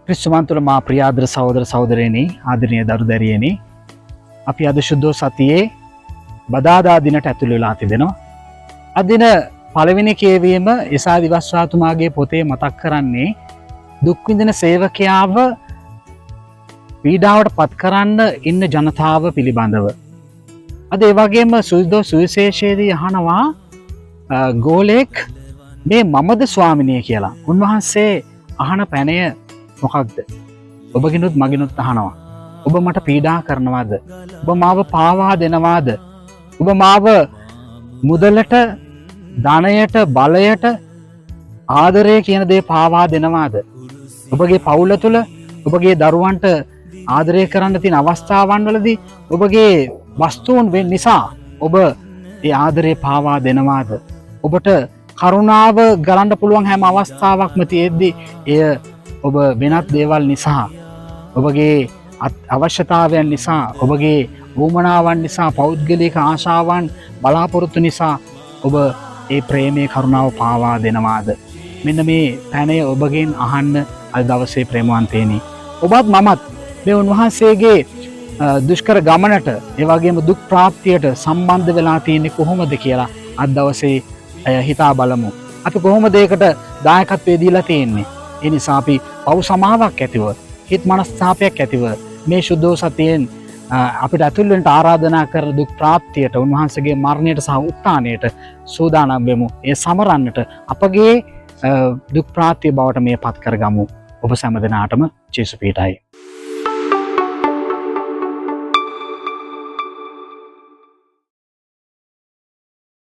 ක්‍රිස්තුමන්තුල මා ප්‍රියාදර සහෝදර සහෝදරයනි ආදරණීය දරු දැරියනි අපි අද සුද්ධෝ සතියේ බදාදා දිනට ඇතුළු වෙලා තිබෙනවා. අද දින පළවෙනි කියවීම එසා දිවස්වාතුමාගේ පොතේ මතක් කරන්නේ දුක් විඳින සේවකයාව පීඩාවට පත් කරන්න ඉන්න ජනතාව පිළිබඳව. අද ඒ වගේම සුද්ධෝ සුවිශේෂයේදී අහනවා ගෝලෙක් මේ මමද ස්වාමිනිය කියලා. උන්වහන්සේ අහන පැනය මොකක්ද? ඔබගිනුත් මගිනුත් අහනවා. ඔබ මට පීඩා කරනවාද? ඔබ මාව පාවා දෙනවාද? ඔබ මාව මුදලට, ධනයට, බලයට, ආදරය කියන දේ පාවා දෙනවාද? ඔබගේ පවුල තුළ ඔබගේ දරුවන්ට ආදරය කරන්න තියෙන අවස්ථාවන් වලදී ඔබගේ වස්තුන් නිසා ඔබ ඒ ආදරය පාවා දෙනවාද? ඔබට කරුණාව ගලන්න පුළුවන් හැම අවස්ථාවක්ම තියෙද්දී එය ඔබ වෙනත් දේවල් නිසා, ඔබගේ අවශ්‍යතාවයන් නිසා, ඔබගේ වුමනාවන් නිසා, පෞද්ගලික ආශාවන් බලාපොරොත්තු නිසා ඔබ ඒ ප්‍රේමයේ කරුණාව පාවා දෙනවාද? මෙන්න මේ පැනය ඔබගෙන් අහන්න අද දවසේ ප්‍රේමවන්තේනි. ඔබත් මමත් මේ උන්වහන්සේගේ දුෂ්කර ගමනට, ඒ වගේම දුක් ප්‍රාප්තියට සම්බන්ධ වෙලා තියෙන්නේ කොහොමද කියලා අද දවසේ හිතා බලමු. අපි කොහොමද ඒකට දායකත්වයේ දීලා තියෙන්නේ? ඒ නිසා අපි පව් සමාවක් ඇතිව, හිත මනස්ථාපයක් ඇතිව මේ සුද්ධෝ සතියෙන් අපිට ඇතුල් වෙන්න ආරාධනා කරන දුක් ප්‍රාප්තියට, උන්වහන්සේගේ මරණයට සහ උත්ථානයට සූදානම් වෙමු. ඒ සමරන්නට අපගේ දුක් ප්‍රාප්තිය බවට මේ පත් කරගමු. ඔබ සෑම දිනාටම ජේසුස් පීඨයි.